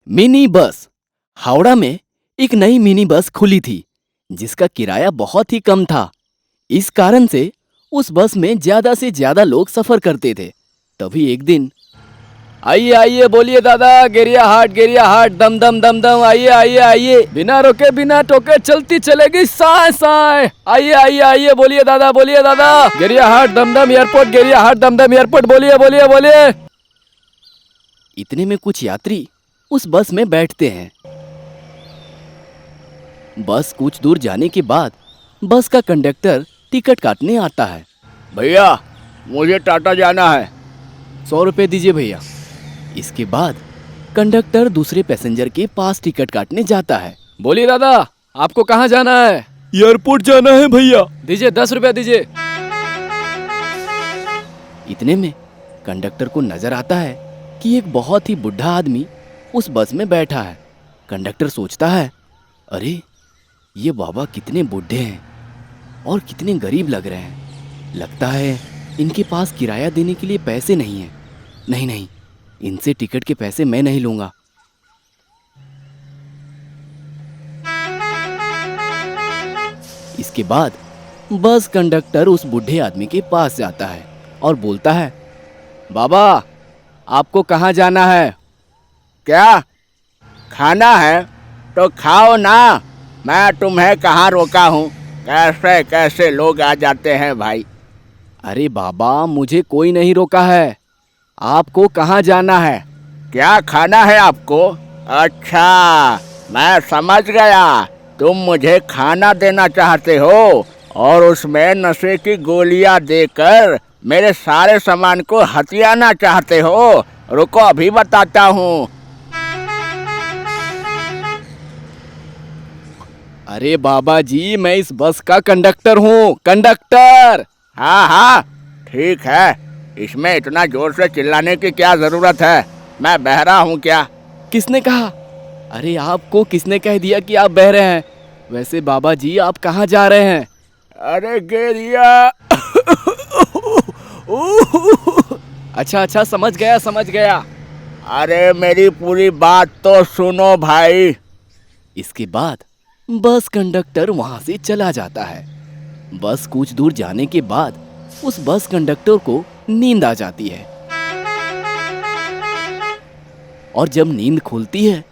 Mini bus. Howrah में एक नई मिनी बस खुली थी जिसका किराया बहुत ही कम था। इस कारण से उस बस में ज्यादा से ज्यादा लोग सफर करते थे। तभी एक दिन, आइए आइए बोलिए दादा, गेरिया हाट दम दम दम दम, आइए आइए आइए, बिना रोके बिना टोके चलती चलेगी साय साय, आइए आइए आइए बोलिए दादा, गेरिया हाट दमदम एयरपोर्ट, गेरिया हाट दमदम एयरपोर्ट, बोलिए बोलिए बोलिए। इतने में कुछ यात्री उस बस में बैठते हैं। बस कुछ दूर जाने के बाद बस का कंडक्टर टिकट काटने आता है। भैया, मुझे टाटा जाना है। 100 रुपए दीजिए भैया। इसके बाद कंडक्टर दूसरे पैसेंजर के पास टिकट काटने जाता है। बोलिए दादा, आपको कहाँ जाना है? एयरपोर्ट जाना है भैया। दीजिए 10 रुपया दीजिए। इतने में कंडक्टर को नजर आता है कि एक बहुत ही बुढ़ा आदमी उस बस में बैठा है। कंडक्टर सोचता है, अरे ये बाबा कितने बूढ़े हैं और कितने गरीब लग रहे हैं। लगता है इनके पास किराया देने के लिए पैसे नहीं हैं। नहीं नहीं, इनसे टिकट के पैसे मैं नहीं लूंगा। इसके बाद बस कंडक्टर उस बूढ़े आदमी के पास जाता है और बोलता है, बाबा आपको कहाँ जाना है? क्या खाना है तो खाओ ना, मैं तुम्हें कहाँ रोका हूँ। कैसे कैसे लोग आ जाते हैं भाई। अरे बाबा, मुझे कोई नहीं रोका है। आपको कहाँ जाना है? क्या खाना है आपको? अच्छा, मैं समझ गया, तुम मुझे खाना देना चाहते हो और उसमें नशे की गोलियां देकर मेरे सारे सामान को हथियाना चाहते हो। रुको, अभी बताता हूँ। अरे बाबा जी, मैं इस बस का कंडक्टर हूँ, कंडक्टर। हाँ हाँ, ठीक है, इसमें इतना जोर से चिल्लाने की क्या जरूरत है? मैं बहरा हूँ क्या? किसने कहा? अरे आपको किसने कह दिया कि आप बह रहे हैं? वैसे बाबा जी, आप कहाँ जा रहे हैं? अरे गेरिया। अच्छा अच्छा, समझ गया समझ गया। अरे मेरी पूरी बात तो सुनो भाई। इसके बाद बस कंडक्टर वहां से चला जाता है। बस कुछ दूर जाने के बाद उस बस कंडक्टर को नींद आ जाती है और जब नींद खुलती है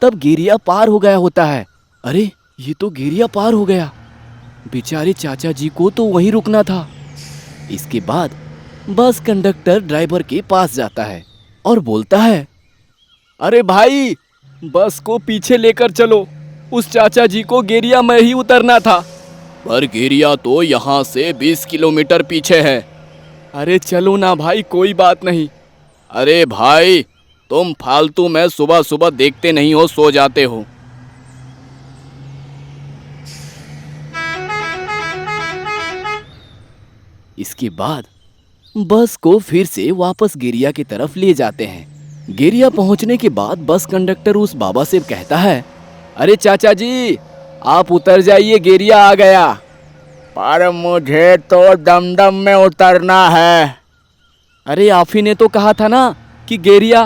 तब गिरिया पार हो गया होता है। अरे ये तो गिरिया पार हो गया। बेचारे चाचा जी को तो वहीं रुकना था। इसके बाद बस कंडक्टर ड्राइवर के पास जाता है और बोलता है, अरे भाई, बस को पीछे लेकर चलो, उस चाचा जी को गेरिया में ही उतरना था। पर गेरिया तो यहाँ से 20 किलोमीटर पीछे है। अरे चलो ना भाई, कोई बात नहीं। अरे भाई, तुम फालतू में सुबह सुबह देखते नहीं हो, सो जाते हो। इसके बाद बस को फिर से वापस गेरिया की तरफ ले जाते हैं। गेरिया पहुंचने के बाद बस कंडक्टर उस बाबा से कहता है, अरे चाचा जी, आप उतर जाइए, गेरिया आ गया। पर मुझे तो दमदम में उतरना है। अरे आप ही ने तो कहा था ना कि गेरिया।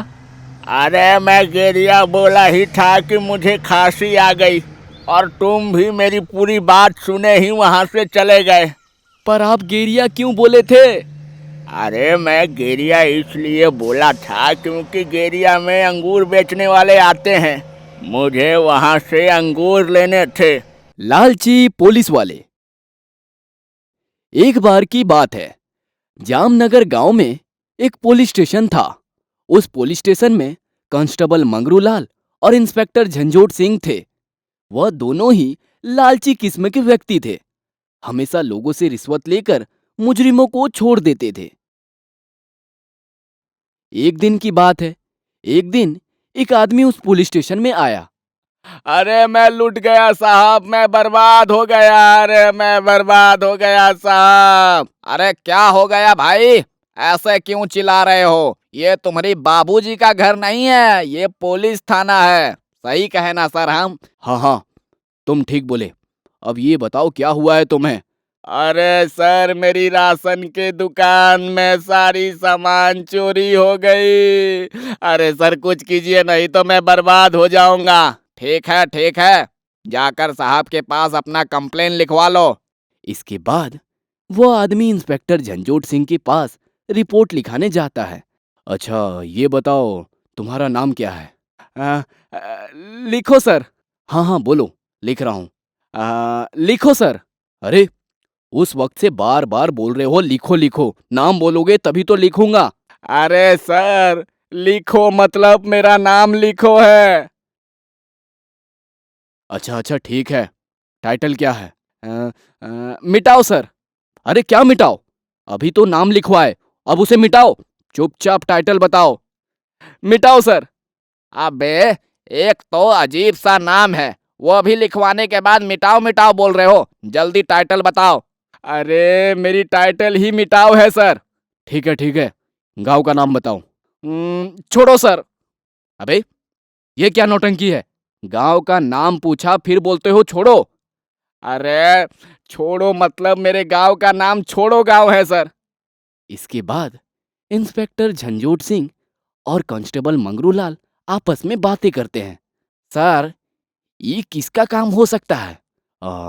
अरे मैं गेरिया बोला ही था कि मुझे खांसी आ गई और तुम भी मेरी पूरी बात सुने ही वहां से चले गए। पर आप गेरिया क्यों बोले थे? अरे मैं गेरिया इसलिए बोला था क्योंकि गेरिया में अंगूर बेचने वाले आते हैं, मुझे वहां से अंगूर लेने थे। लालची पुलिस वाले। एक बार की बात है, जामनगर गांव में एक पुलिस स्टेशन था। उस पुलिस स्टेशन में कांस्टेबल मंगरूलाल और इंस्पेक्टर झंझोट सिंह थे। वह दोनों ही लालची किस्म के व्यक्ति थे। हमेशा लोगों से रिश्वत लेकर मुजरिमों को छोड़ देते थे। एक दिन की बात है, एक दिन एक आदमी उस पुलिस स्टेशन में आया। अरे मैं लुट गया साहब, मैं बर्बाद हो गया। अरे मैं बर्बाद हो गया साहब। अरे क्या हो गया भाई, ऐसे क्यों चिल्ला रहे हो? ये तुम्हारी बाबूजी का घर नहीं है, ये पुलिस थाना है। सही कहे ना सर हम? हाँ हाँ, तुम ठीक बोले। अब ये बताओ क्या हुआ है तुम्हें? अरे सर, मेरी राशन के दुकान में सारी सामान चोरी हो गई। अरे सर, कुछ कीजिए, नहीं तो मैं बर्बाद हो जाऊंगा। ठीक है ठीक है, जाकर साहब के पास अपना कंप्लेन लिखवा लो। इसके बाद वो आदमी इंस्पेक्टर झंझोट सिंह के पास रिपोर्ट लिखाने जाता है। अच्छा ये बताओ, तुम्हारा नाम क्या है? लिखो सर। हाँ हाँ बोलो, लिख रहा हूँ। लिखो सर। अरे उस वक्त से बार बार बोल रहे हो लिखो लिखो, नाम बोलोगे तभी तो लिखूंगा। अरे सर, लिखो मतलब मेरा नाम लिखो है। अच्छा अच्छा ठीक है, टाइटल क्या है? मिटाओ सर। अरे क्या मिटाओ, अभी तो नाम लिखवाए, अब उसे मिटाओ। चुपचाप टाइटल बताओ। मिटाओ सर। अबे, एक तो अजीब सा नाम है, वो भी लिखवाने के बाद मिटाओ मिटाओ बोल रहे हो। जल्दी टाइटल बताओ। अरे मेरी टाइटल ही मिटाओ है सर। ठीक है, गांव का नाम बताओ। छोड़ो सर। अबे ये क्या नौटंकी है, गांव का नाम पूछा फिर बोलते हो छोड़ो। अरे छोड़ो मतलब मेरे गांव का नाम छोड़ो गांव है सर। इसके बाद इंस्पेक्टर झंझोट सिंह और कांस्टेबल मंगरूलाल आपस में बातें करते हैं। सर, ये किसका काम हो सकता है?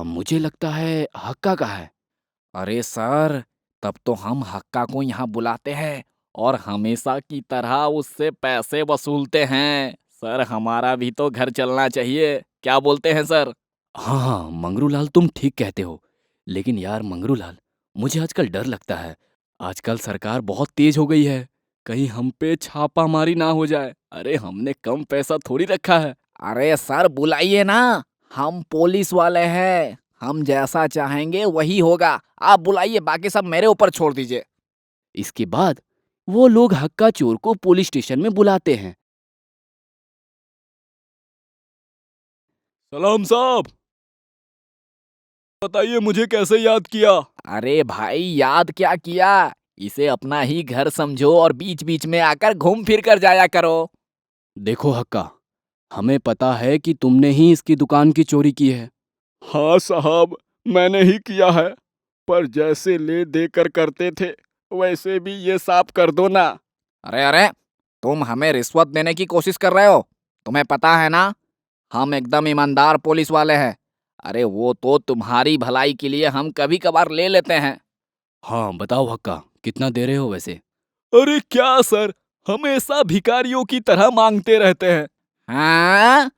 मुझे लगता है हक्का का है। अरे सर, तब तो हम हक्का को यहाँ बुलाते हैं और हमेशा की तरह उससे पैसे वसूलते हैं। सर, हमारा भी तो घर चलना चाहिए, क्या बोलते हैं सर? हाँ हाँ मंगरूलाल, तुम ठीक कहते हो, लेकिन यार मंगरूलाल, मुझे आजकल डर लगता है। आजकल सरकार बहुत तेज हो गई है, कहीं हम पे छापामारी ना हो जाए। अरे हमने कम पैसा थोड़ी रखा है। अरे सर, बुलाइए ना, हम पुलिस वाले हैं, हम जैसा चाहेंगे वही होगा। आप बुलाइए, बाकी सब मेरे ऊपर छोड़ दीजिए। इसके बाद वो लोग हक्का चोर को पुलिस स्टेशन में बुलाते हैं। सलाम साहब, बताइए मुझे कैसे याद किया? अरे भाई, याद क्या किया, इसे अपना ही घर समझो और बीच बीच में आकर घूम फिर कर जाया करो। देखो हक्का, हमें पता है कि तुमने ही इसकी दुकान की चोरी की है। हाँ साहब, मैंने ही किया है, पर जैसे ले देकर करते थे वैसे भी ये साफ कर दो ना। अरे अरे, तुम हमें रिश्वत देने की कोशिश कर रहे हो? तुम्हें पता है ना, हम एकदम ईमानदार पुलिस वाले हैं। अरे वो तो तुम्हारी भलाई के लिए हम कभी कभार ले लेते हैं। हाँ बताओ हक्का, कितना दे रहे हो वैसे? अरे क्या सर, हमेशा भिखारियों की तरह मांगते रहते हैं। हाँ,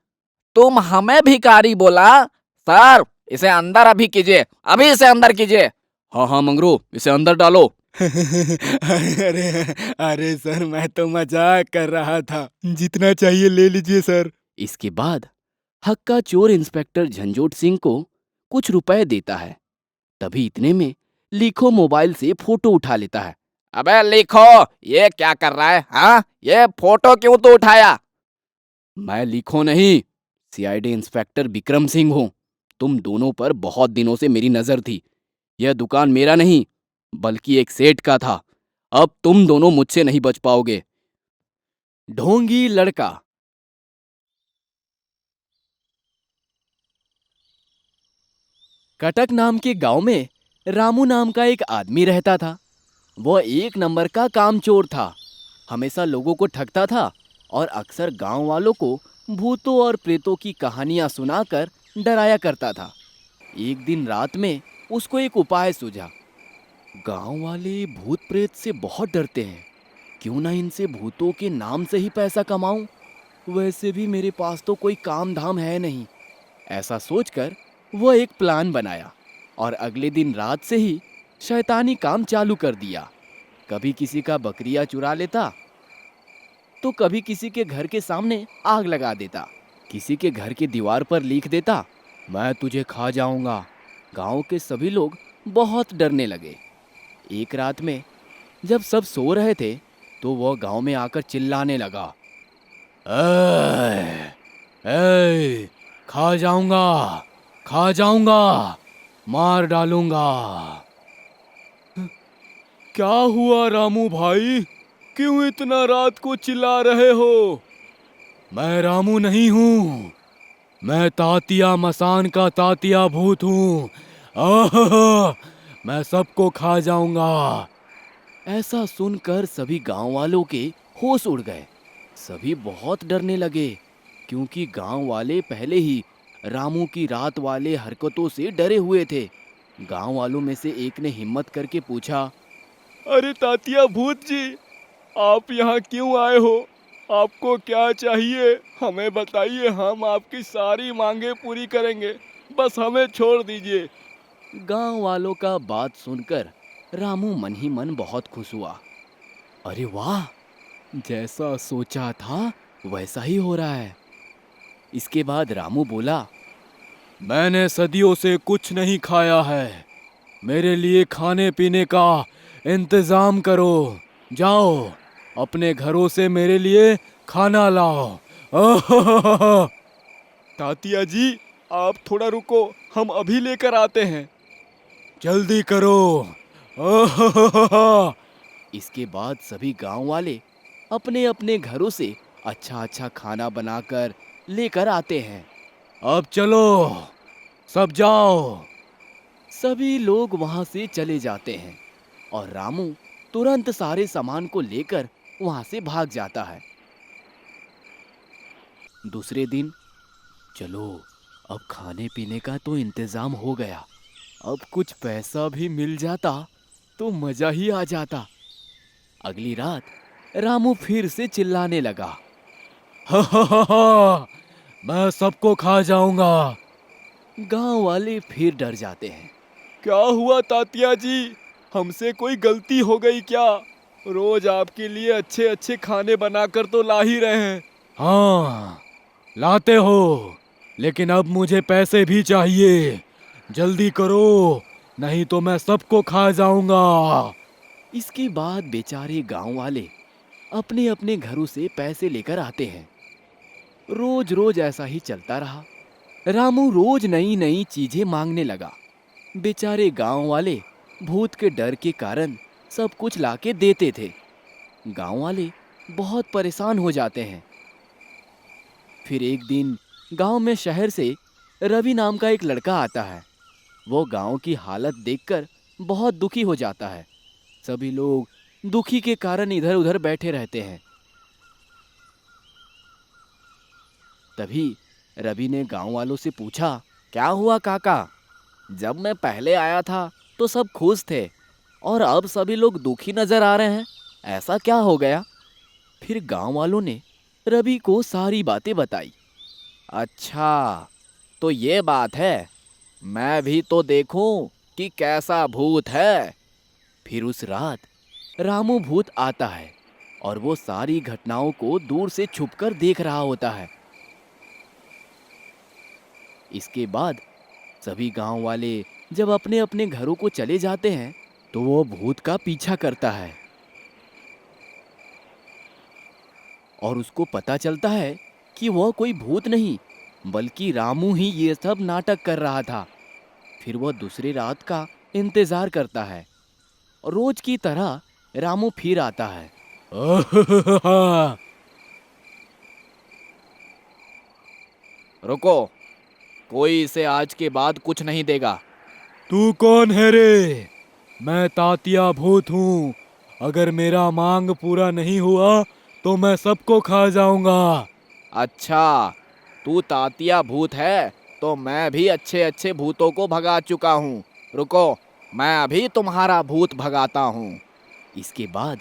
तुम हमें भिखारी बोला? सर, इसे अंदर अभी कीजिए, अभी इसे अंदर कीजिए। हाँ हाँ मंगरू, इसे अंदर डालो। अरे अरे सर, मैं तो मजाक कर रहा था, जितना चाहिए ले लीजिए सर। इसके बाद हक्का चोर इंस्पेक्टर झंझोट सिंह को कुछ रुपए देता है। तभी इतने में लिखो मोबाइल से फोटो उठा लेता है। अबे लिखो, ये क्या कर रहा है? हाँ, ये फोटो क्यों तो उठाया? मैं लिखो नहीं, सीआईडी इंस्पेक्टर विक्रम सिंह हूं। तुम दोनों पर बहुत दिनों से मेरी नजर थी। यह दुकान मेरा नहीं, बल्कि एक सेठ का था। अब तुम दोनों मुझसे नहीं बच पाओगे। ढोंगी लड़का। कटक नाम के गांव में रामू नाम का एक आदमी रहता था। वह एक नंबर का कामचोर था, हमेशा लोगों को ठगता था और अक्सर गांव वालों को भूतों और प्रेतों की कहानियां सुनाकर डराया करता था। एक दिन रात में उसको एक उपाय सूझा। गांव वाले भूत प्रेत से बहुत डरते हैं, क्यों ना इनसे भूतों के नाम से ही पैसा कमाऊं। वैसे भी मेरे पास तो कोई काम धाम है नहीं। ऐसा सोचकर वह एक प्लान बनाया और अगले दिन रात से ही शैतानी काम चालू कर दिया। कभी किसी का बकरियां चुरा लेता, तो कभी किसी के घर के सामने आग लगा देता, किसी के घर की दीवार पर लिख देता, मैं तुझे खा जाऊंगा। गांव के सभी लोग बहुत डरने लगे। एक रात में जब सब सो रहे थे, तो वह गांव में आकर चिल्लाने लगा, ऐ, ऐ, खा जाऊंगा, खा जाऊंगा, मार डालूंगा। क्या हुआ रामू भाई, क्यों इतना रात को चिल्ला रहे हो? मैं रामू नहीं हूँ, मैं तातिया मसान का तातिया भूत हूँ। आह, मैं सबको खा जाऊंगा। ऐसा सुनकर सभी गांव वालों के होश उड़ गए। सभी बहुत डरने लगे क्योंकि गांव वाले पहले ही रामू की रात वाले हरकतों से डरे हुए थे। गांव वालों में से एक ने हिम्मत करके पूछा, अरे तातिया भूत जी, आप यहाँ क्यों आए हो? आपको क्या चाहिए? हमें बताइए, हम आपकी सारी मांगे पूरी करेंगे। बस हमें छोड़ दीजिए। गांव वालों का बात सुनकर रामू मन ही मन बहुत खुश हुआ। अरे वाह, जैसा सोचा था वैसा ही हो रहा है। इसके बाद रामू बोला, मैंने सदियों से कुछ नहीं खाया है। मेरे लिए खाने पीने का इंतजाम करो। जाओ, अपने घरों से मेरे लिए खाना लाओ। तातिया जी, आप थोड़ा रुको, हम अभी लेकर आते हैं। जल्दी करो। इसके बाद सभी गांव वाले अपने अपने घरों से अच्छा अच्छा खाना बनाकर लेकर आते हैं। अब चलो, सब जाओ। सभी लोग वहां से चले जाते हैं और रामू तुरंत सारे सामान को लेकर वहां से भाग जाता है। दूसरे दिन, चलो अब खाने पीने का तो इंतजाम हो गया। अब कुछ पैसा भी मिल जाता तो मजा ही आ जाता। अगली रात रामू फिर से चिल्लाने लगा, हा हा हा हा, मैं सबको खा जाऊंगा। गांव वाले फिर डर जाते हैं। क्या हुआ तातिया जी? हमसे कोई गलती हो गई क्या? रोज आपके लिए अच्छे अच्छे खाने बनाकर तो ला ही रहे हैं। हाँ, लाते हो, लेकिन अब मुझे पैसे भी चाहिए। जल्दी करो, नहीं तो मैं सबको खा जाऊंगा। इसके बाद बेचारे गांव वाले अपने अपने घरों से पैसे लेकर आते हैं। रोज रोज ऐसा ही चलता रहा। रामू रोज नई नई चीजें मांगने लगा। बेचारे गांव वाले भूत के डर के कारण सब कुछ लाके देते थे। गांव वाले बहुत परेशान हो जाते हैं। फिर एक दिन गांव में शहर से रवि नाम का एक लड़का आता है। वो गांव की हालत देखकर बहुत दुखी हो जाता है। सभी लोग दुखी के कारण इधर उधर बैठे रहते हैं। तभी रवि ने गांव वालों से पूछा, क्या हुआ काका? जब मैं पहले आया था तो सब खुश थे और अब सभी लोग दुखी नजर आ रहे हैं। ऐसा क्या हो गया? फिर गांव वालों ने रवि को सारी बातें बताई। अच्छा, तो ये बात है। मैं भी तो देखूं कि कैसा भूत है। फिर उस रात रामू भूत आता है और वो सारी घटनाओं को दूर से छुपकर देख रहा होता है। इसके बाद सभी गांव वाले जब अपने अपने घरों को चले जाते हैं तो वो भूत का पीछा करता है और उसको पता चलता है कि वह कोई भूत नहीं बल्कि रामू ही ये सब नाटक कर रहा था। फिर वह दूसरी रात का इंतजार करता है। रोज की तरह रामू फिर आता है। रुको, कोई इसे आज के बाद कुछ नहीं देगा। तू कौन है रे? मैं तातिया भूत हूँ। अगर मेरा मांग पूरा नहीं हुआ तो मैं सबको खा जाऊंगा। अच्छा, तू तातिया भूत है तो मैं भी अच्छे अच्छे भूतों को भगा चुका हूँ। रुको, मैं अभी तुम्हारा भूत भगाता हूँ। इसके बाद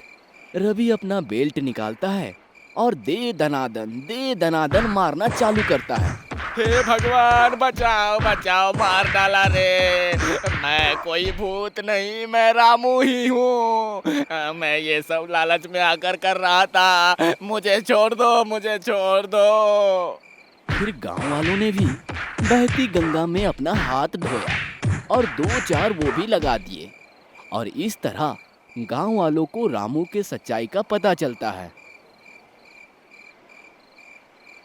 रवि अपना बेल्ट निकालता है और दे दनादन मारना चालू करता है। हे भगवान, बचाओ बचाओ, मार डाला रे। मैं कोई भूत नहीं, मैं रामू ही हूँ। मैं ये सब लालच में आकर कर रहा था। मुझे छोड़ दो, मुझे छोड़ दो। फिर गांव वालों ने भी बहती गंगा में अपना हाथ धोया और 2-4 वो भी लगा दिए और इस तरह गांव वालों को रामू के सच्चाई का पता चलता है।